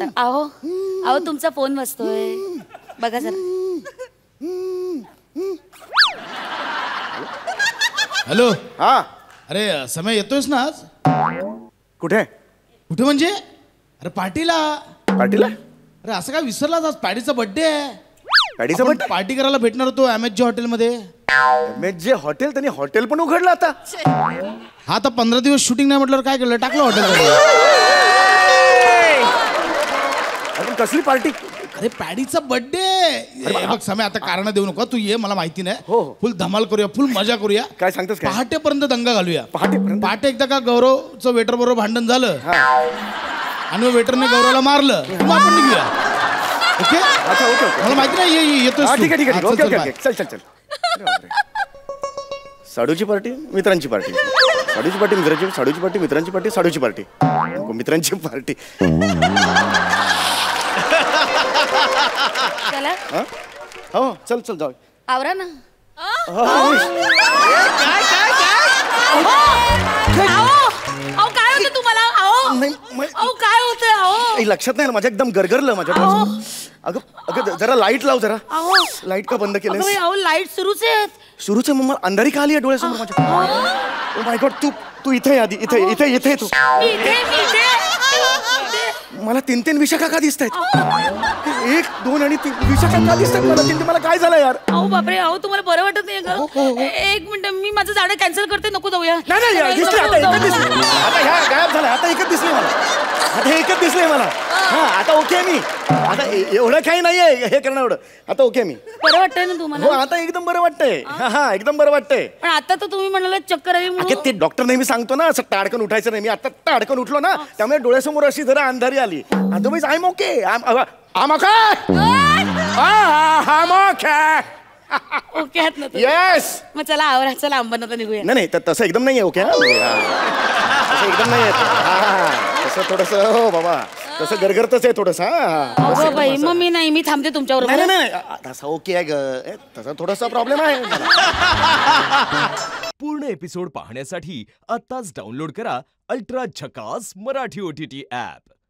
अहो अहो तुमचा फोन वाजतोय बघा जरा. हॅलो. हा. अरे समय येतोयस ना आज? कुठे कुठे म्हणजे? अरे पार्टीला. पार्टीला? अरे असं काय विसरलास? आज पॅडीचा बर्थडे आहे. पॅडीचा आपण बर्थडे? पार्टी करायला भेटणार होतो MHJ हॉटेलमध्ये. जे हॉटेल त्यांनी हॉटेल पण उघडलं आता. हा आता 15 दिवस शूटिंग नाही म्हटल्यावर काय केलं? टाकलं हॉटेल. अरे कसली पार्टी? अरे पॅडीचा बर्थडे. बघ समय आता कारण देऊ नको. तू ये, मला माहिती नाही. हो. फुल धमाल करूया, फुल मजा करूया. काय सांगतोस काय? पहाटेपर्यंत दंगा घालूया. पहाटेपर्यंत? पहाटे एकदा का गौरवचं वेटर बरोबर भांडण झालं आणि वेटरने गौरवला मारलं, मग आपण निघूया. ओके. अच्छा ओके ओके. मला माहिती नाही येतोय. ठीक आहे ठीक आहे ओके ओके ओके. चल चल चल. साडूची पार्टी, मित्रांची पार्टी. साडूची पार्टी, मित्रांची. साडूची पार्टी, मित्रांची पार्टी. साडूची पार्टी, मित्रांची पार्टी. चला हो चल चल जाऊ. आवरा ना. अहो काय होतं तुम्हाला? अहो काय होतंय? अहो लक्षात नाही ना माझ्या, एकदम गरगरलं माझ्या. अगं अगं जरा लाईट लाव जरा. लाईट का बंद केलं? अहो लाईट सुरूच आहे. सुरूच आहे मग अंधारी का आली आहे डोळ्यासमोर माझ्या? Oh my God. तू इथे आधी. इथे इथे इथे तू. मला 3-3 विशाखा का दिसत आहेत? 1, 2 आणि 3 विशाखा का दिसत आहेत मला? 3 मला काय झालं यार? अहो बापरे. अहो तुम्हाला बरं वाटत नाही का? एक मिनिट मी माझं जाणं कॅन्सल करते. नको जाऊया. नाही नाही दिसले आता. एकच दिसले आता. ह्या गायब झाला आता. एकच दिसले मला. आता एकच दिसले मला. हा आता ओके मी. आता एवढं काही नाहीये हे करणं एवढं. आता ओके मी. बरं वाटतंय ना तुम्हाला? हो आता एकदम बरं वाटतंय. हा एकदम बरं वाटतंय. पण आता तर तुम्ही म्हणाला चक्कर आली अगे ते डॉक्टर नेहमी सांगतो ना, असं टाडकन उठायचं नाही. मी आता टाडकन उठलो ना, त्यामुळे डोळ्यासमोर अशी जरा अंधारी आली. Otherwise I am okay. I am okay. Okay आहात ना तुम्ही? येस. मग चला आवरा. चला अंबरनाथला निघूया. नाही तसं एकदम नाहीये ओके. तसं एकदम नाही तसं थोडस. हो बाबा तसं गरगरतच आहे थोडस. अगं बाई मग मी थांबते तुमच्यावर. नाही नाही तसं ओके आहे ग. तसा थोडासा प्रॉब्लेम आहे. पूर्ण एपिसोड पाहण्यासाठी आत्ताच डाउनलोड करा अल्ट्रा झकास मराठी OTT ऍप.